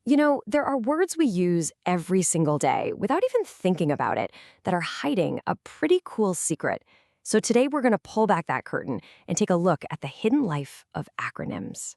There are words we use every single day without even thinking about it that are hiding a pretty cool secret. So today we're going to pull back that curtain and take a look at the hidden life of acronyms.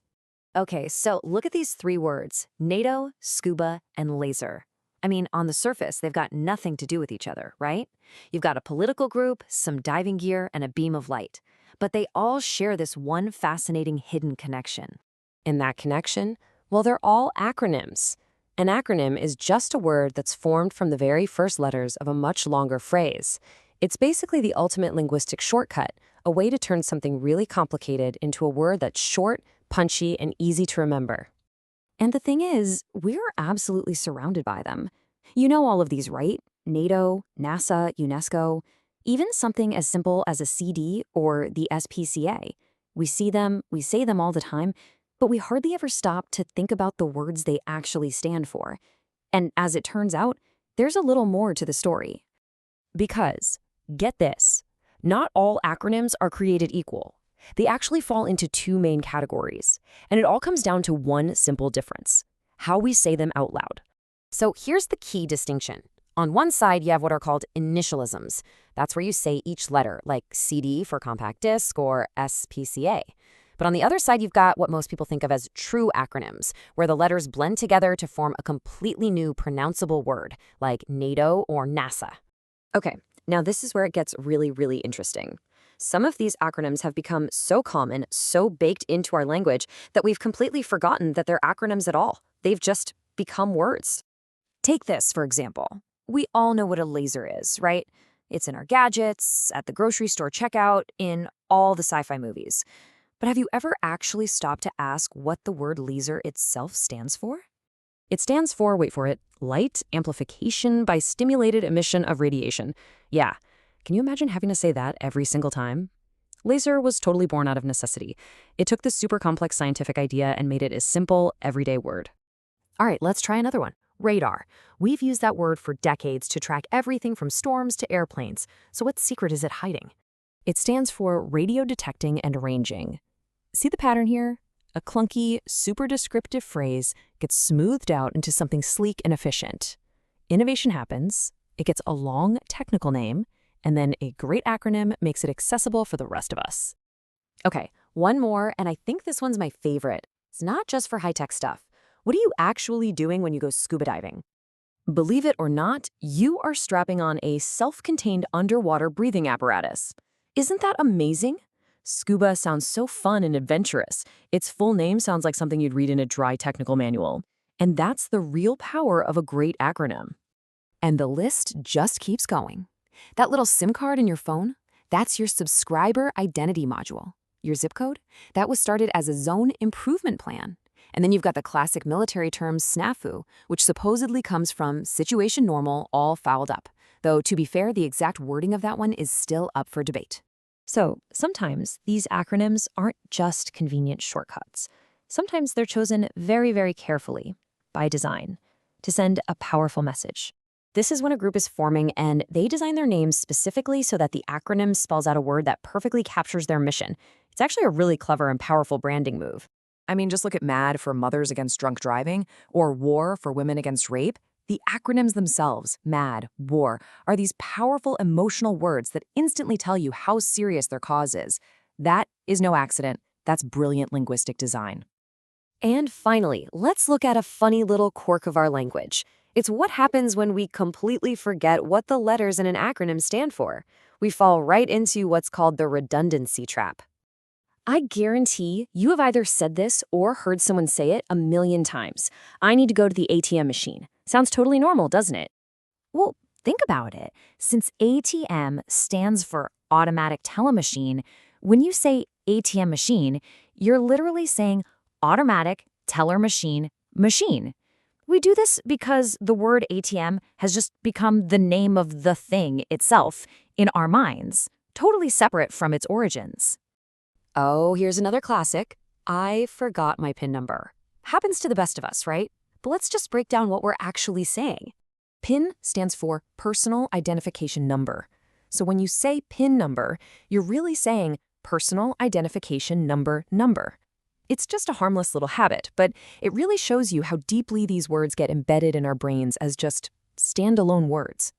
Okay, so look at these three words: NATO, scuba, and laser. I mean, on the surface, they've got nothing to do with each other, right? You've got a political group, some diving gear, and a beam of light. But they all share this one fascinating hidden connection. And that connection? Well, they're all acronyms. An acronym is just a word that's formed from the very first letters of a much longer phrase. It's basically the ultimate linguistic shortcut, a way to turn something really complicated into a word that's short, punchy, and easy to remember. And the thing is, we're absolutely surrounded by them. You know all of these, right? NATO, NASA, UNESCO, even something as simple as a CD or the SPCA. We see them, we say them all the time, but we hardly ever stop to think about the words they actually stand for. And as it turns out, there's a little more to the story. Because, get this, not all acronyms are created equal. They actually fall into two main categories, and it all comes down to one simple difference: how we say them out loud. So here's the key distinction. On one side, you have what are called initialisms. That's where you say each letter, like CD for compact disc or SPCA. But on the other side, you've got what most people think of as true acronyms, where the letters blend together to form a completely new pronounceable word, like NATO or NASA. Okay, now this is where it gets really, really interesting. Some of these acronyms have become so common, so baked into our language, that we've completely forgotten that they're acronyms at all. They've just become words. Take this, for example. We all know what a laser is, right? It's in our gadgets, at the grocery store checkout, in all the sci-fi movies. But have you ever actually stopped to ask what the word laser itself stands for? It stands for, wait for it, light amplification by stimulated emission of radiation. Yeah. Can you imagine having to say that every single time? Laser was totally born out of necessity. It took this super complex scientific idea and made it a simple, everyday word. All right, let's try another one. Radar. We've used that word for decades to track everything from storms to airplanes. So what secret is it hiding? It stands for radio detecting and ranging. See the pattern here? A clunky, super descriptive phrase gets smoothed out into something sleek and efficient. Innovation happens, it gets a long technical name, and then a great acronym makes it accessible for the rest of us. Okay, one more, and I think this one's my favorite. It's not just for high-tech stuff. What are you actually doing when you go scuba diving? Believe it or not, you are strapping on a self-contained underwater breathing apparatus. Isn't that amazing? Scuba sounds so fun and adventurous. Its full name sounds like something you'd read in a dry technical manual. And that's the real power of a great acronym. And the list just keeps going. That little SIM card in your phone, that's your subscriber identity module. Your zip code, that was started as a zone improvement plan. And then you've got the classic military term snafu, which supposedly comes from situation normal, all fouled up. Though, to be fair, the exact wording of that one is still up for debate. So, sometimes these acronyms aren't just convenient shortcuts. Sometimes they're chosen very, very carefully, by design, to send a powerful message. This is when a group is forming and they design their names specifically so that the acronym spells out a word that perfectly captures their mission. It's actually a really clever and powerful branding move. I mean, just look at MAD for Mothers Against Drunk Driving, or WAR for Women Against Rape. The acronyms themselves, MAD, WAR, are these powerful emotional words that instantly tell you how serious their cause is. That is no accident. That's brilliant linguistic design. And finally, let's look at a funny little quirk of our language. It's what happens when we completely forget what the letters in an acronym stand for. We fall right into what's called the redundancy trap. I guarantee you have either said this or heard someone say it a million times. I need to go to the ATM machine. Sounds totally normal, doesn't it? Well, think about it. Since ATM stands for automatic teller machine, when you say ATM machine, you're literally saying automatic teller machine machine. We do this because the word ATM has just become the name of the thing itself in our minds, totally separate from its origins. Oh, here's another classic. I forgot my PIN number. Happens to the best of us, right? But let's just break down what we're actually saying. PIN stands for Personal Identification Number. So when you say PIN number, you're really saying Personal Identification Number number. It's just a harmless little habit, but it really shows you how deeply these words get embedded in our brains as just standalone words.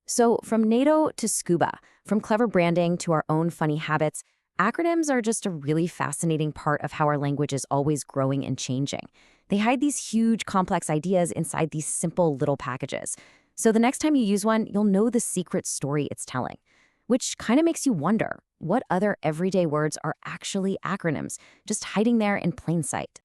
So, from NATO to scuba, from clever branding to our own funny habits, acronyms are just a really fascinating part of how our language is always growing and changing. They hide these huge, complex ideas inside these simple little packages. So, the next time you use one, you'll know the secret story it's telling. Which kind of makes you wonder, what other everyday words are actually acronyms, just hiding there in plain sight?